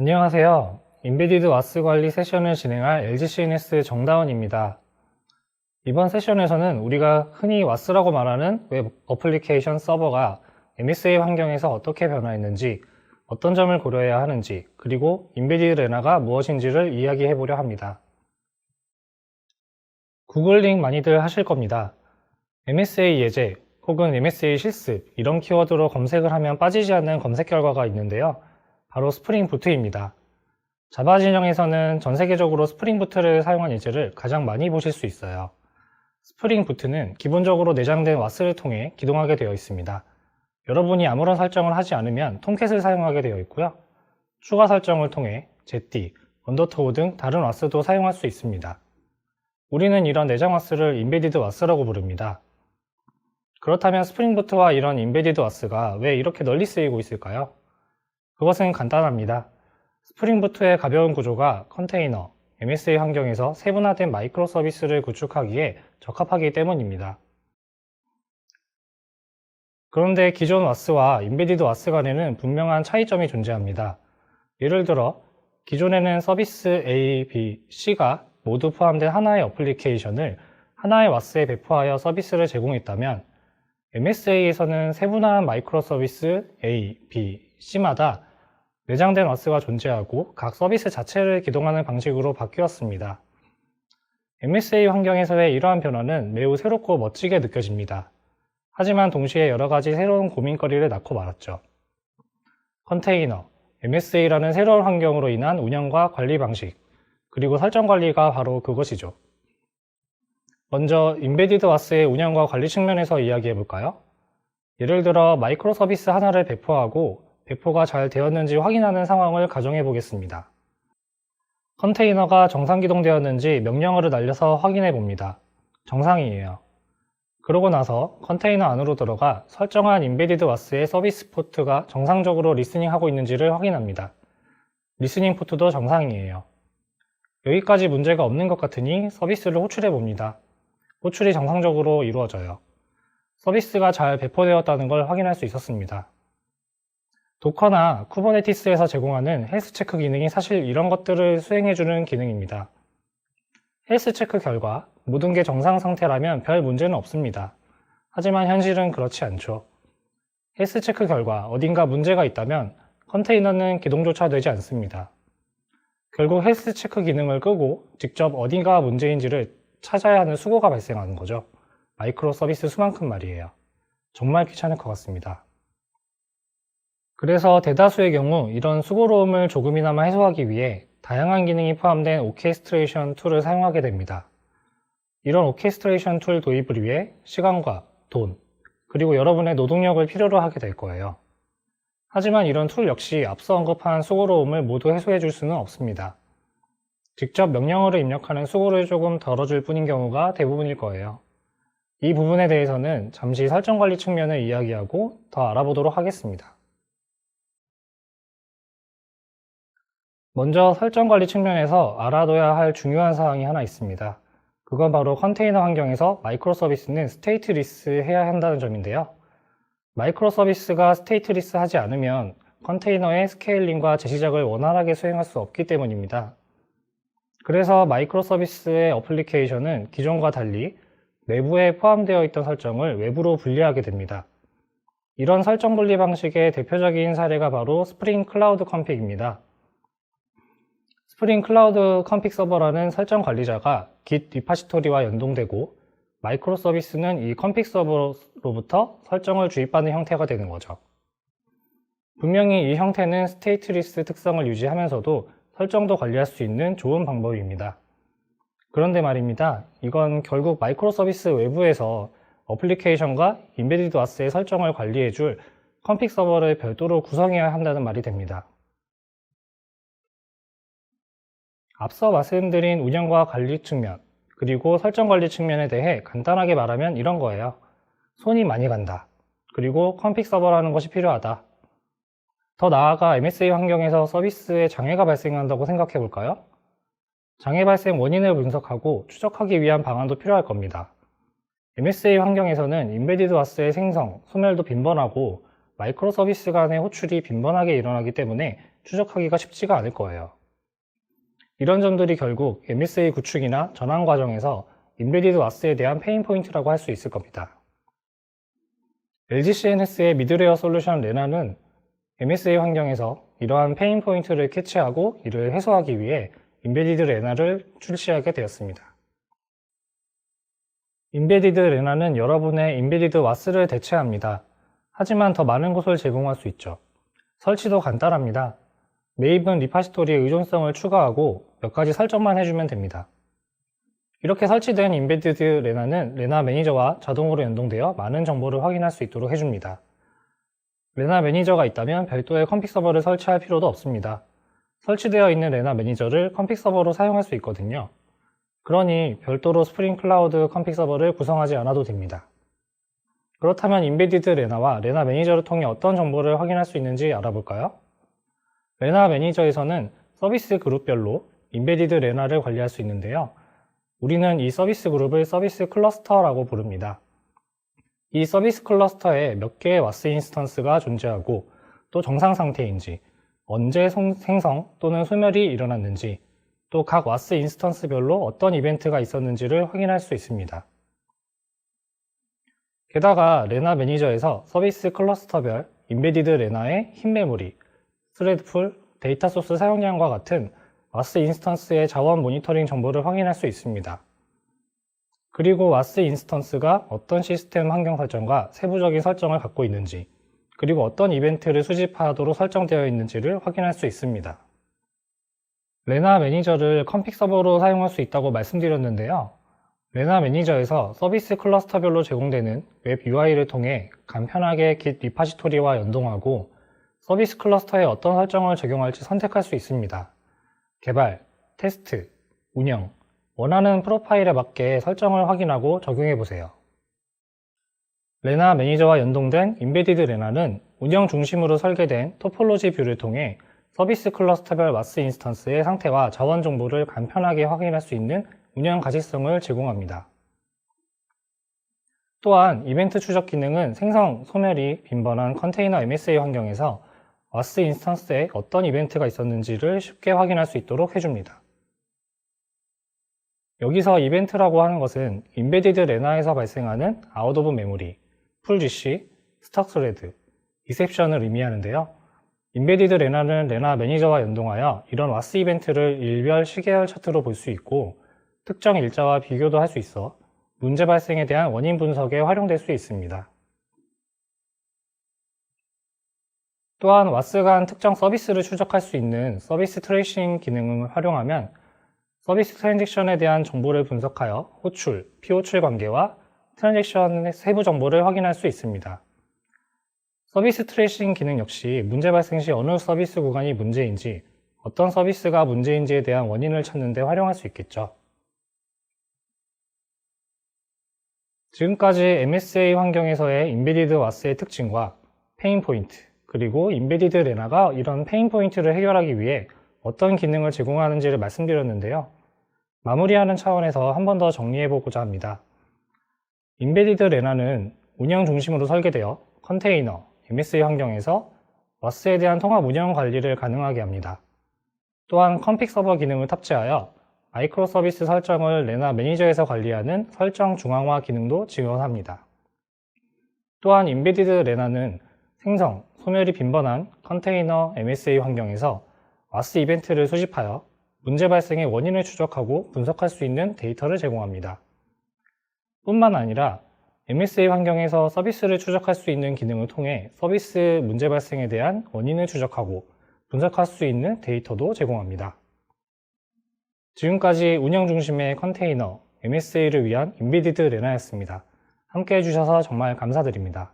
안녕하세요. 인베디드 와스 관리 세션을 진행할 LGCNS 정다운입니다. 이번 세션에서는 우리가 흔히 와스라고 말하는 웹 어플리케이션 서버가 MSA 환경에서 어떻게 변화했는지, 어떤 점을 고려해야 하는지, 그리고 인베디드 레나가 무엇인지를 이야기해 보려 합니다. 구글링 많이들 하실 겁니다. MSA 예제 혹은 MSA 실습 이런 키워드로 검색을 하면 빠지지 않는 검색 결과가 있는데요. 바로 스프링 부트입니다. 자바 진영에서는 전 세계적으로 스프링 부트를 사용한 예제를 가장 많이 보실 수 있어요. 스프링 부트는 기본적으로 내장된 와스를 통해 기동하게 되어 있습니다. 여러분이 아무런 설정을 하지 않으면 톰캣을 사용하게 되어 있고요. 추가 설정을 통해 제티, 언더토우 등 다른 와스도 사용할 수 있습니다. 우리는 이런 내장 와스를 인베디드 와스라고 부릅니다. 그렇다면 스프링 부트와 이런 인베디드 와스가 왜 이렇게 널리 쓰이고 있을까요? 그것은 간단합니다. 스프링 부트의 가벼운 구조가 컨테이너, MSA 환경에서 세분화된 마이크로 서비스를 구축하기에 적합하기 때문입니다. 그런데 기존 와스와 인베디드 와스 간에는 분명한 차이점이 존재합니다. 예를 들어 기존에는 서비스 A, B, C가 모두 포함된 하나의 어플리케이션을 하나의 와스에 배포하여 서비스를 제공했다면 MSA에서는 세분화한 마이크로 서비스 A, B, C마다 내장된 와스가 존재하고 각 서비스 자체를 기동하는 방식으로 바뀌었습니다. MSA 환경에서의 이러한 변화는 매우 새롭고 멋지게 느껴집니다. 하지만 동시에 여러 가지 새로운 고민거리를 낳고 말았죠. 컨테이너, MSA라는 새로운 환경으로 인한 운영과 관리 방식, 그리고 설정 관리가 바로 그것이죠. 먼저 인베디드 와스의 운영과 관리 측면에서 이야기해 볼까요? 예를 들어 마이크로 서비스 하나를 배포하고 배포가 잘 되었는지 확인하는 상황을 가정해 보겠습니다. 컨테이너가 정상 기동되었는지 명령어를 날려서 확인해 봅니다. 정상이에요. 그러고 나서 컨테이너 안으로 들어가 설정한 인베디드 와스의 서비스 포트가 정상적으로 리스닝하고 있는지를 확인합니다. 리스닝 포트도 정상이에요. 여기까지 문제가 없는 것 같으니 서비스를 호출해 봅니다. 호출이 정상적으로 이루어져요. 서비스가 잘 배포되었다는 걸 확인할 수 있었습니다. 도커나 쿠버네티스에서 제공하는 헬스 체크 기능이 사실 이런 것들을 수행해주는 기능입니다. 헬스 체크 결과 모든 게 정상 상태라면 별 문제는 없습니다. 하지만 현실은 그렇지 않죠. 헬스 체크 결과 어딘가 문제가 있다면 컨테이너는 기동조차 되지 않습니다. 결국 헬스 체크 기능을 끄고 직접 어디가 문제인지를 찾아야 하는 수고가 발생하는 거죠. 마이크로 서비스 수만큼 말이에요. 정말 귀찮을 것 같습니다. 그래서 대다수의 경우 이런 수고로움을 조금이나마 해소하기 위해 다양한 기능이 포함된 오케스트레이션 툴을 사용하게 됩니다. 이런 오케스트레이션 툴 도입을 위해 시간과 돈, 그리고 여러분의 노동력을 필요로 하게 될 거예요. 하지만 이런 툴 역시 앞서 언급한 수고로움을 모두 해소해 줄 수는 없습니다. 직접 명령어를 입력하는 수고를 조금 덜어줄 뿐인 경우가 대부분일 거예요. 이 부분에 대해서는 잠시 설정 관리 측면을 이야기하고 더 알아보도록 하겠습니다. 먼저 설정 관리 측면에서 알아둬야 할 중요한 사항이 하나 있습니다. 그건 바로 컨테이너 환경에서 마이크로 서비스는 스테이트리스 해야 한다는 점인데요. 마이크로 서비스가 스테이트리스 하지 않으면 컨테이너의 스케일링과 재시작을 원활하게 수행할 수 없기 때문입니다. 그래서 마이크로 서비스의 어플리케이션은 기존과 달리 내부에 포함되어 있던 설정을 외부로 분리하게 됩니다. 이런 설정 분리 방식의 대표적인 사례가 바로 스프링 클라우드 컴픽입니다. 스프링 클라우드 컴픽 서버라는 설정 관리자가 Git 리파시토리와 연동되고 마이크로 서비스는 이 컴픽 서버로부터 설정을 주입받는 형태가 되는 거죠. 분명히 이 형태는 스테이트리스 특성을 유지하면서도 설정도 관리할 수 있는 좋은 방법입니다. 그런데 말입니다. 이건 결국 마이크로 서비스 외부에서 어플리케이션과 인베디드 와스의 설정을 관리해줄 컴픽 서버를 별도로 구성해야 한다는 말이 됩니다. 앞서 말씀드린 운영과 관리 측면, 그리고 설정 관리 측면에 대해 간단하게 말하면 이런 거예요. 손이 많이 간다. 그리고 컴픽 서버라는 것이 필요하다. 더 나아가 MSA 환경에서 서비스에 장애가 발생한다고 생각해 볼까요? 장애 발생 원인을 분석하고 추적하기 위한 방안도 필요할 겁니다. MSA 환경에서는 인베디드 와스의 생성, 소멸도 빈번하고 마이크로 서비스 간의 호출이 빈번하게 일어나기 때문에 추적하기가 쉽지가 않을 거예요. 이런 점들이 결국 MSA 구축이나 전환 과정에서 인베디드 와스에 대한 페인 포인트라고 할 수 있을 겁니다. LG CNS의 미드레어 솔루션 레나는 MSA 환경에서 이러한 페인 포인트를 캐치하고 이를 해소하기 위해 인베디드 레나를 출시하게 되었습니다. 인베디드 레나는 여러분의 인베디드 와스를 대체합니다. 하지만 더 많은 것을 제공할 수 있죠. 설치도 간단합니다. 메이븐 리파지토리의 의존성을 추가하고 몇 가지 설정만 해주면 됩니다. 이렇게 설치된 인베디드 레나는 레나 매니저와 자동으로 연동되어 많은 정보를 확인할 수 있도록 해줍니다. 레나 매니저가 있다면 별도의 컴픽 서버를 설치할 필요도 없습니다. 설치되어 있는 레나 매니저를 컴픽 서버로 사용할 수 있거든요. 그러니 별도로 스프링 클라우드 컴픽 서버를 구성하지 않아도 됩니다. 그렇다면 인베디드 레나와 레나 매니저를 통해 어떤 정보를 확인할 수 있는지 알아볼까요? 레나 매니저에서는 서비스 그룹별로 인베디드 레나를 관리할 수 있는데요. 우리는 이 서비스 그룹을 서비스 클러스터라고 부릅니다. 이 서비스 클러스터에 몇 개의 와스 인스턴스가 존재하고 또 정상 상태인지, 언제 생성 또는 소멸이 일어났는지, 또 각 와스 인스턴스별로 어떤 이벤트가 있었는지를 확인할 수 있습니다. 게다가 레나 매니저에서 서비스 클러스터별 인베디드 레나의 흰 메모리, 스레드풀, 데이터 소스 사용량과 같은 와스 인스턴스의 자원 모니터링 정보를 확인할 수 있습니다. 그리고 와스 인스턴스가 어떤 시스템 환경 설정과 세부적인 설정을 갖고 있는지, 그리고 어떤 이벤트를 수집하도록 설정되어 있는지를 확인할 수 있습니다. 레나 매니저를 컴픽 서버로 사용할 수 있다고 말씀드렸는데요. 레나 매니저에서 서비스 클러스터별로 제공되는 웹 UI를 통해 간편하게 Git 리파지토리와 연동하고 서비스 클러스터에 어떤 설정을 적용할지 선택할 수 있습니다. 개발, 테스트, 운영, 원하는 프로파일에 맞게 설정을 확인하고 적용해 보세요. 레나 매니저와 연동된 인베디드 레나는 운영 중심으로 설계된 토폴로지 뷰를 통해 서비스 클러스터별 와스 인스턴스의 상태와 자원 정보를 간편하게 확인할 수 있는 운영 가시성을 제공합니다. 또한 이벤트 추적 기능은 생성, 소멸이 빈번한 컨테이너 MSA 환경에서 와스 인스턴스에 어떤 이벤트가 있었는지를 쉽게 확인할 수 있도록 해줍니다. 여기서 이벤트라고 하는 것은 인베디드 레나에서 발생하는 아웃 오브 메모리, 풀 GC, 스탁 스레드, 리셉션을 의미하는데요. 인베디드 레나는 레나 매니저와 연동하여 이런 와스 이벤트를 일별 시계열 차트로 볼 수 있고 특정 일자와 비교도 할 수 있어 문제 발생에 대한 원인 분석에 활용될 수 있습니다. 또한 와스가 한 특정 서비스를 추적할 수 있는 서비스 트레이싱 기능을 활용하면 서비스 트랜잭션에 대한 정보를 분석하여 호출, 피호출 관계와 트랜잭션의 세부 정보를 확인할 수 있습니다. 서비스 트레이싱 기능 역시 문제 발생 시 어느 서비스 구간이 문제인지, 어떤 서비스가 문제인지에 대한 원인을 찾는 데 활용할 수 있겠죠. 지금까지 MSA 환경에서의 인베디드 와스의 특징과 페인 포인트, 그리고 인베디드 레나가 이런 페인 포인트를 해결하기 위해 어떤 기능을 제공하는지를 말씀드렸는데요. 마무리하는 차원에서 한 번 더 정리해보고자 합니다. 인베디드 레나는 운영 중심으로 설계되어 컨테이너, MSA 환경에서 와스에 대한 통합 운영 관리를 가능하게 합니다. 또한 컴픽 서버 기능을 탑재하여 마이크로 서비스 설정을 레나 매니저에서 관리하는 설정 중앙화 기능도 지원합니다. 또한 인베디드 레나는 생성, 소멸이 빈번한 컨테이너 MSA 환경에서 와스 이벤트를 수집하여 문제 발생의 원인을 추적하고 분석할 수 있는 데이터를 제공합니다. 뿐만 아니라 MSA 환경에서 서비스를 추적할 수 있는 기능을 통해 서비스 문제 발생에 대한 원인을 추적하고 분석할 수 있는 데이터도 제공합니다. 지금까지 운영 중심의 컨테이너, MSA를 위한 인베디드 레나였습니다. 함께 해주셔서 정말 감사드립니다.